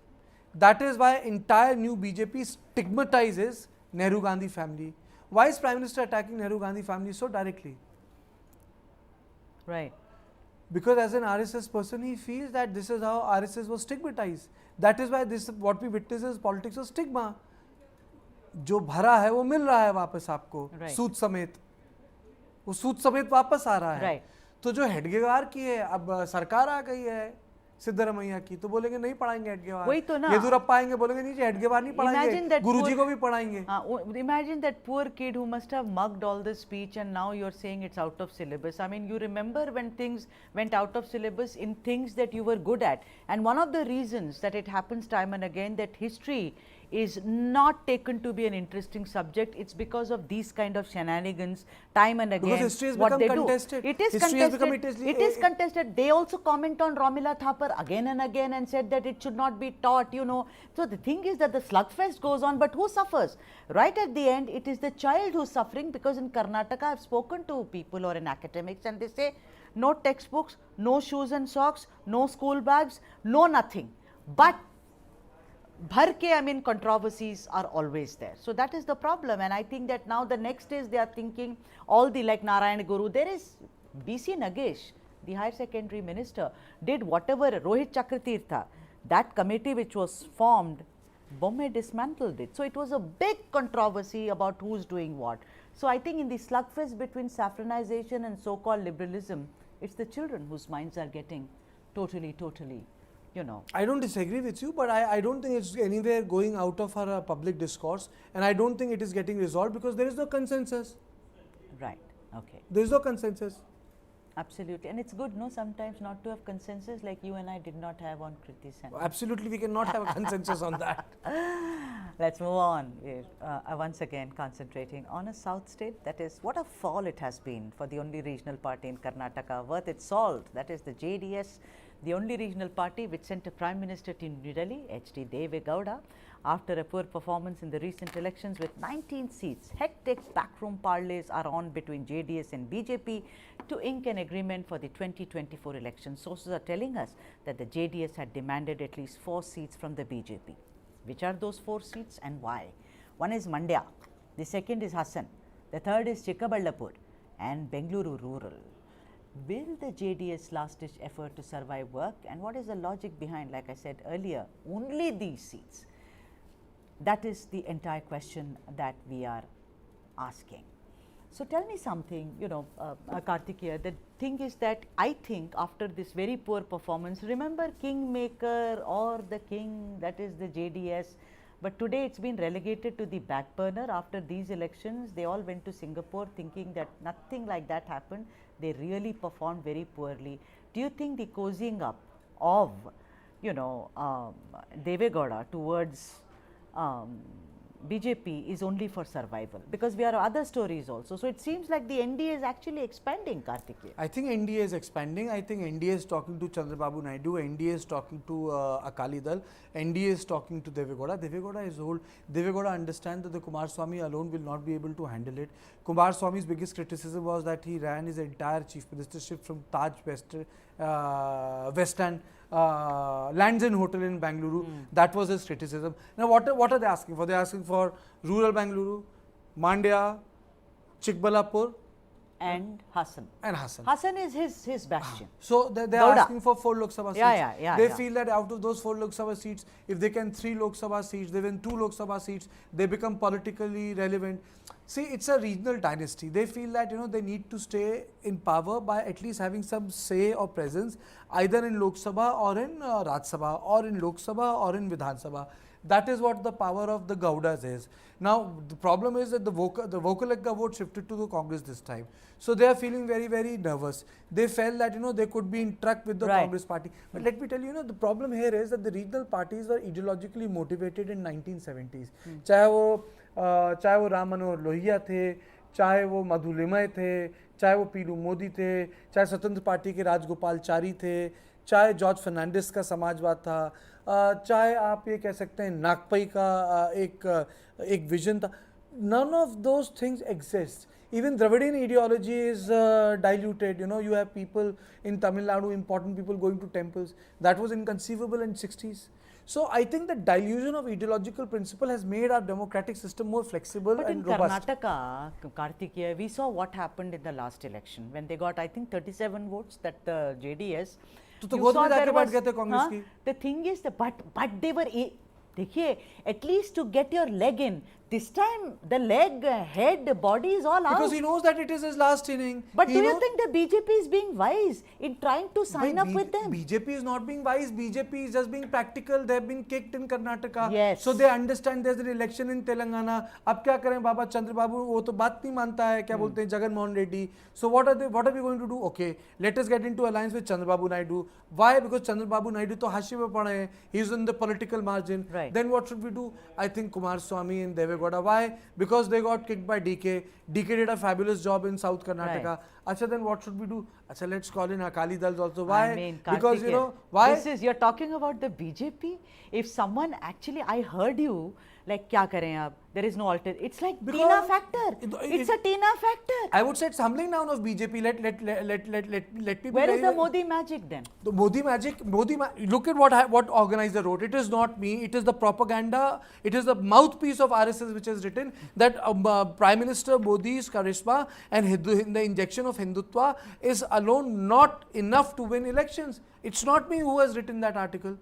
S2: That is why entire new BJP stigmatizes Nehru Gandhi family. Why is Prime Minister attacking Nehru Gandhi family so directly?
S1: Right.
S2: Because as an RSS person, he feels that this is how RSS was stigmatized. That is why this what we witness is politics of stigma. जो भरा है वो मिल रहा है वापस आपको, सूद समेत, वो सूद समेत वापस आ रहा है। तो जो हेडगेवार की है, अब सरकार आ गई है सिद्धरामैया की, तो बोलेंगे नहीं पढ़ाएंगे हेडगेवार।
S1: वही तो ना,
S2: येदुरप्पा आएंगे बोलेंगे नहीं जी हेडगेवार नहीं पढ़ाएंगे, गुरुजी को भी पढ़ाएंगे।
S1: Imagine that poor kid who must have mugged all the speech and now you're saying it's out of syllabus. I mean, you remember when things went out of syllabus in things that you were good at, and one of the reasons that it happens time and again that history is not taken to be an interesting subject, it's because of these kind of shenanigans time and again.
S2: Because history has become contested.
S1: It is contested. It is contested. They also comment on Romila Thapar again and again and said that it should not be taught, you know. So the thing is that the slugfest goes on, but who suffers? Right at the end, it is the child who's suffering, because in Karnataka, I've spoken to people or in academics and they say no textbooks, no shoes and socks, no school bags, no nothing. But I mean, controversies are always there. So that is the problem, and I think that now the next is they are thinking all the, like Narayan Guru, there is BC Nagesh, the higher secondary minister, did whatever. Rohit Chakratirtha, that committee which was formed, Bombay dismantled it. So it was a big controversy about who's doing what. So I think in the slugfest between saffronization and so-called liberalism, it's the children whose minds are getting totally, you know.
S2: I don't disagree with you, but I don't think it's anywhere going out of our public discourse, and I don't think it is getting resolved because there is no consensus.
S1: Right, okay.
S2: There is no consensus.
S1: Absolutely, and it's good, no, sometimes not to have consensus like you and I did not have on Kriti.
S2: Absolutely, we cannot have a consensus on that.
S1: Let's move on. We're once again concentrating on a south state. That is, what a fall it has been for the only regional party in Karnataka worth its salt. That is the JDS, the only regional party which sent a Prime Minister to New Delhi, H.D. Deve Gowda, after a poor performance in the recent elections with 19 seats. Hectic backroom parlays are on between JDS and BJP to ink an agreement for the 2024 elections. Sources are telling us that the JDS had demanded at least 4 seats from the BJP. Which are those 4 seats and why? One is Mandya, the second is Hassan, the third is Chikkaballapur and Bengaluru Rural. Will the JDS last ditch effort to survive work, and what is the logic behind, like I said earlier, only these seats? That is the entire question that we are asking. So tell me something, you know, Kartikeya, the thing is that I think after this very poor performance, remember Kingmaker or the King, that is the JDS, but today it's been relegated to the back burner. After these elections, they all went to Singapore thinking that nothing like that happened. They really performed very poorly. Do you think the cozying up of, you know, Deve Gowda towards BJP is only for survival? Because we have other stories also. So it seems like the NDA is actually expanding, Kartikeya.
S2: I think NDA is expanding. I think NDA is talking to Chandrababu Naidu, NDA is talking to Akali Dal, NDA is talking to Deve Gowda. Deve Gowda is old. Deve Gowda understands that the Kumaraswamy alone will not be able to handle it. Kumaraswamy's biggest criticism was that he ran his entire chief ministership from Taj West End Lands and Hotel in Bengaluru. That was his criticism. Now what are they asking for? They are asking for rural Bengaluru, Mandya, Chikkaballapur
S1: and Hassan. Hassan is his bastion.
S2: So they are asking for 4 Lok Sabha seats. They
S1: feel
S2: feel that out of those 4 Lok Sabha seats, if they can 3 Lok Sabha seats, they win 2 Lok Sabha seats, they become politically relevant. See, it's a regional dynasty. They feel that, you know, they need to stay in power by at least having some say or presence either in Lok Sabha or in Raj Sabha, or in Lok Sabha or in Vidhan Sabha. That is what the power of the Gowdas is. Now, the problem is that the Vokalekka vote shifted to the Congress this time. So, they are feeling very, very nervous. They felt that, you know, they could be in truck with the Congress party. But let me tell you, you know, the problem here is that the regional parties were ideologically motivated in 1970s. चाहे वो राम मनोहर लोहिया थे, चाहे वो मधु लिमय थे, चाहे वो पीलू मोदी थे, चाहे स्वतंत्र पार्टी के राजगोपालचारी थे, चाहे जॉर्ज फर्नांडिस का समाजवाद था, चाहे आप ये कह सकते हैं नागपई का एक विजन था. None of those things exist. Even Dravidian ideology is diluted. You know, you have people in Tamil Nadu, important people going to temples. That was inconceivable in 60s. So I think the dilution of ideological principle has made our democratic system more flexible and robust.
S1: But in Karnataka, Kartikeya, we saw what happened in the last election when they got, I think, 37 votes, that the JDS.
S2: तो गोद में जाके बैठ गए थे कांग्रेस की.
S1: The thing is, but they were, देखिए, at least to get your leg in. This time, the leg, head, body is all out.
S2: Because he knows that it is his last inning.
S1: But do you think the BJP is being wise in trying to sign up with them?
S2: BJP is not being wise. BJP is just being practical. They have been kicked in Karnataka.
S1: Yes.
S2: So they understand there's an election in Telangana. अब क्या करें बाबा चंद्रबाबू, वो तो बात नहीं मानता है, क्या बोलते हैं Jagan Mohan Reddy. So what are we going to do? Okay, let us get into alliance with Chandrababu Naidu. Why? Because Chandrababu Naidu तो हाशिए पे पड़े हैं. He is in the political margin.
S1: Right.
S2: Then what should we do? I think Kumaraswamy and Devegowda. Why? Because they got kicked by DK. DK did a fabulous job in South Karnataka.
S1: Right.
S2: Acha, then what should we do? Acha, let's call in Akali Dal also. Why?
S1: I mean,
S2: because why?
S1: This is, you're talking about the BJP. If someone actually, I heard you, like, kya kare ab? There is no alternative. It's like Tina factor. It's a Tina factor.
S2: I would say it's humbling down of BJP. Let people.
S1: Where is the Modi magic then?
S2: The Modi magic. Look at what organizer wrote. It is not me. It is the propaganda. It is the mouthpiece of RSS which has written that Prime Minister Modi's charisma and the injection of Hindutva is alone not enough to win elections. It's not me who has written that article.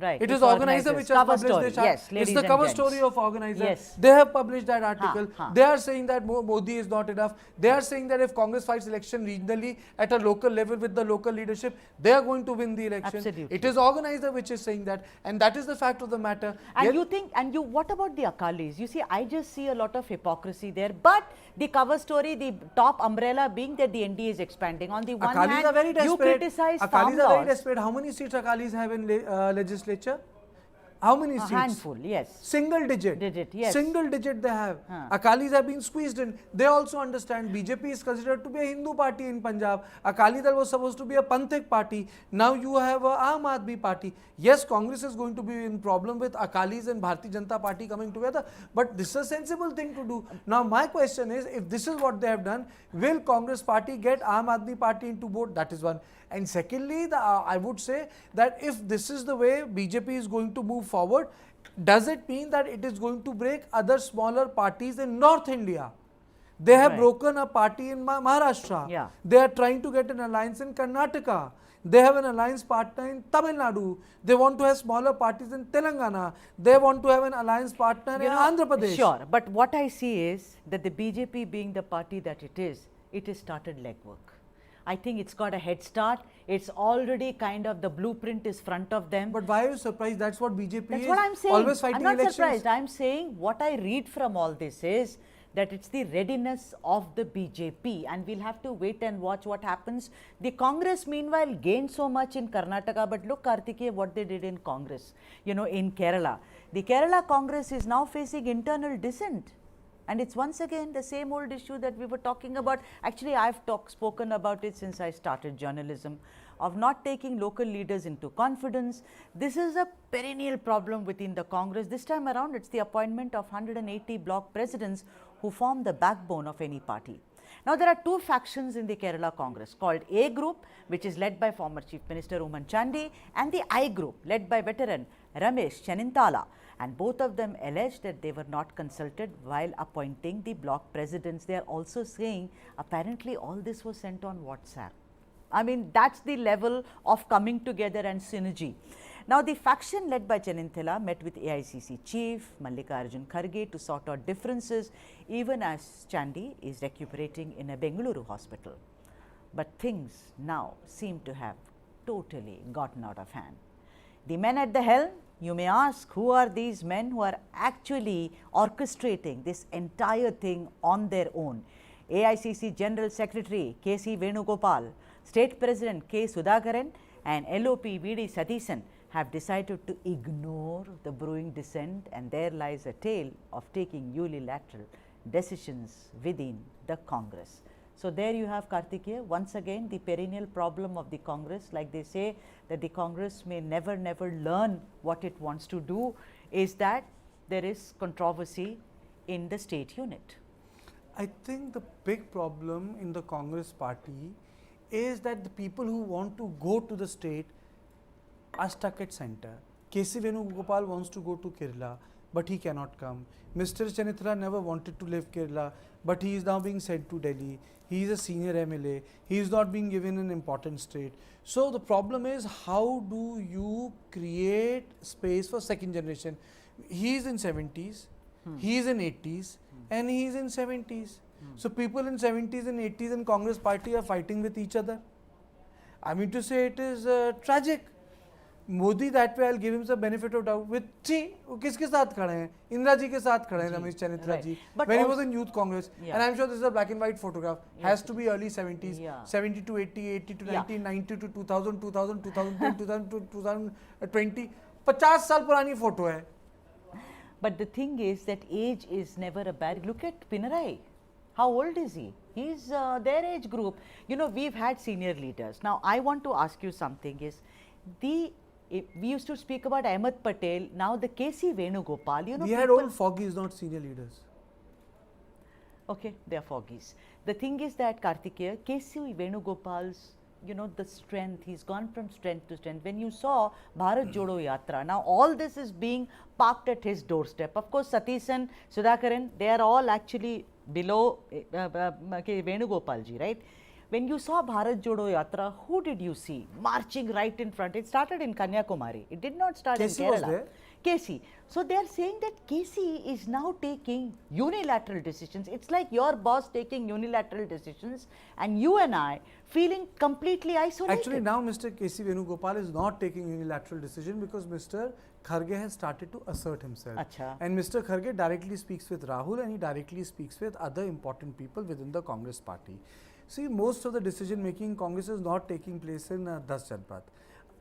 S1: Right.
S2: It is organizer which has published this.
S1: Yes,
S2: it's the cover story of organizer.
S1: Yes.
S2: They have published that article. They are saying that Modi is not enough. They are saying that if Congress fights election regionally at a local level with the local leadership, they are going to win the election.
S1: Absolutely.
S2: It is organizer which is saying that, and that is the fact of the matter.
S1: And you think, what about the Akalis? You see, I just see a lot of hypocrisy there. But the cover story, the top umbrella being that the NDA is expanding. On the one
S2: Akalis
S1: hand,
S2: are very desperate.
S1: you criticize farm
S2: Akalis are very
S1: laws.
S2: desperate. How many seats Akalis have in legislature? How many seats?
S1: A handful, yes.
S2: Single digit.
S1: Yes.
S2: Single digit they have. Akalis have been squeezed in. They also understand BJP is considered to be a Hindu party in Punjab. Akali Dal was supposed to be a Panthik party. Now you have a Aam Aadmi party. Yes, Congress is going to be in problem with Akalis and Bharatiya Janata Party coming together. But this is a sensible thing to do. Now my question is, if this is what they have done, will Congress party get Aam Aadmi party into board? That is one. And secondly, I would say that if this is the way BJP is going to move forward, does it mean that it is going to break other smaller parties in North India? They have broken a party in Maharashtra.
S1: Yeah.
S2: They are trying to get an alliance in Karnataka. They have an alliance partner in Tamil Nadu. They want to have smaller parties in Telangana. They want to have an alliance partner in Andhra Pradesh.
S1: Sure, but what I see is that the BJP being the party that it has started legwork. I think it's got a head start. It's already kind of, the blueprint is front of them.
S2: But why are you surprised? That's what BJP
S1: That's
S2: is.
S1: what I'm saying.
S2: Always fighting
S1: I'm not
S2: elections.
S1: surprised. I'm saying what I read from all this is that it's the readiness of the BJP, and we'll have to wait and watch what happens. The Congress meanwhile gained so much in Karnataka, but look, Kartikeya, what they did in Congress, in Kerala. The Kerala Congress is now facing internal dissent. And it's once again the same old issue that we were talking about. Actually, I've spoken about it since I started journalism, of not taking local leaders into confidence. This is a perennial problem within the Congress. This time around, it's the appointment of 180 block presidents who form the backbone of any party. Now, there are two factions in the Kerala Congress called A Group, which is led by former Chief Minister Oommen Chandy, and the I Group, led by veteran Ramesh Chennintala. And both of them allege that they were not consulted while appointing the block presidents. They are also saying apparently all this was sent on WhatsApp. I mean, that's the level of coming together and synergy. Now, the faction led by Chennintala met with AICC Chief Mallikarjun Kharge to sort out differences, even as Chandy is recuperating in a Bengaluru hospital. But things now seem to have totally gotten out of hand. The men at the helm, you may ask, who are these men who are actually orchestrating this entire thing on their own? AICC General Secretary K.C. Venugopal, State President K. Sudhakaran, and LOP V.D. Satheesan have decided to ignore the brewing dissent, and there lies a tale of taking unilateral decisions within the Congress. So there you have, Kartikeya, once again the perennial problem of the Congress. Like they say that the Congress may never learn what it wants to do, is that there is controversy in the state unit.
S2: I think the big problem in the Congress party is that the people who want to go to the state are stuck at center. K.C. Venugopal wants to go to Kerala. but he cannot come. Mr. Chanitra never wanted to leave Kerala, but he is now being sent to Delhi. He is a senior MLA. He is not being given an important state. So the problem is, how do you create space for second generation? He is in 70s, he is in 80s, and he is in 70s. So people in 70s and 80s in Congress party are fighting with each other. I mean to say, it is tragic. Modi, that way I'll give him the benefit of doubt. With वो किसके साथ खड़े हैं? इंदिरा जी के साथ खड़े हैं, रमेश चनित्रा जी. When he was in youth Congress, and I'm sure this is a black and white photograph. Has to be early 70s, 70 to 80, 80 to 90, 90 to 2000, 2000, 2010, 2000 to 2020. 50 साल पुरानी photo है.
S1: But the thing is that age is never a barrier. Look at Pinarayi. How old is he? He's their age group. You know, we've had senior leaders. Now, I want to ask you something is, we used to speak about Ahmed Patel, now the KC Venugopal, you know.
S2: We had old foggies, not senior leaders.
S1: Okay, they are foggies. The thing is that Kartikeya, KC Venugopal's, you know, the strength, he's gone from strength to strength. When you saw Bharat Jodo Yatra, now all this is being parked at his doorstep. Of course, Satish, Sudhakaran, they are all actually below Venugopal ji, right? When you saw Bharat Jodo Yatra, who did you see marching right in front? It started in Kanyakumari. It did not start in Kerala.
S2: Was there?
S1: KC. So they are saying that KC is now taking unilateral decisions. It's like your boss taking unilateral decisions and you and I feeling completely isolated.
S2: Actually, now Mr. KC Venugopal is not taking unilateral decision because Mr. Kharge has started to assert himself.
S1: Achha.
S2: And Mr. Kharge directly speaks with Rahul and he directly speaks with other important people within the Congress party. See, most of the decision making in Congress is not taking place in 10 Janpath.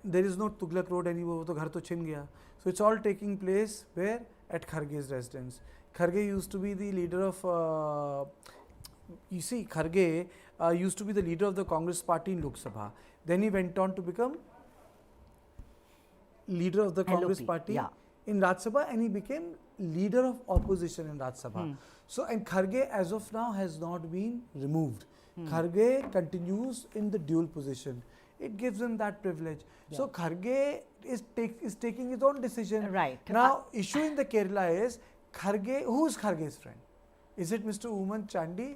S2: There is no Tughlaq Road anymore, so ghar to chin gaya. So it's all taking place where? At Kharge's residence. Kharge used to be the leader of, Kharge used to be the leader of the Congress party in Lok Sabha. Then he went on to become leader of the Congress party in Rajya Sabha, and he became leader of opposition in Rajya Sabha. So, and Kharge as of now has not been removed. Kharge continues in the dual position. It gives him that privilege. So Kharge is taking his own decision.
S1: Right.
S2: Now, issue in the Kerala is Kharge. Who is Kharge's friend? Is it Mr. Oomen Chandy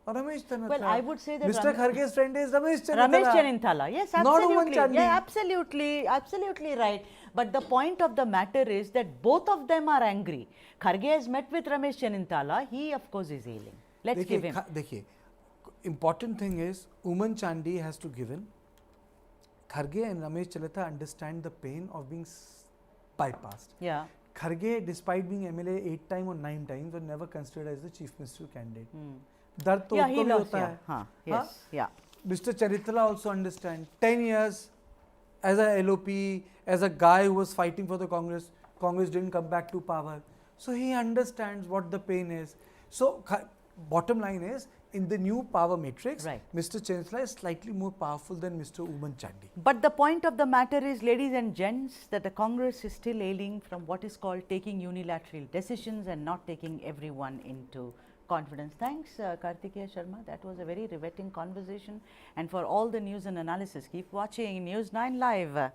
S2: or Ramesh Chaninthala?
S1: Well, I would say that
S2: Mr. Kharge's friend is Ramesh Chaninthala.
S1: Ramesh Chaninthala. Yes, absolutely.
S2: Not Oomen Chandy.
S1: Yeah, absolutely right. But the point of the matter is that both of them are angry. Kharge has met with Ramesh Chaninthala. He, of course, is ailing. Let's give him.
S2: Important thing is, Oomen Chandy has to give in. Kharge and Ramesh Chaninthala understand the pain of being bypassed.
S1: Yeah.
S2: Kharge, despite being MLA 8 times or 9 times, was never considered as the chief ministerial candidate. Dard to
S1: he lost. Yes. Yeah.
S2: Mr. Chaninthala also understands. 10 years as a LOP, as a guy who was fighting for the Congress, Congress didn't come back to power. So he understands what the pain is. So bottom line is, in the new power matrix, Mr. Chaninthala is slightly more powerful than Mr. Oomen Chandy.
S1: But the point of the matter is, ladies and gents, that the Congress is still ailing from what is called taking unilateral decisions and not taking everyone into confidence. Thanks, Kartikeya Sharma. That was a very riveting conversation. And for all the news and analysis, keep watching News 9 Live.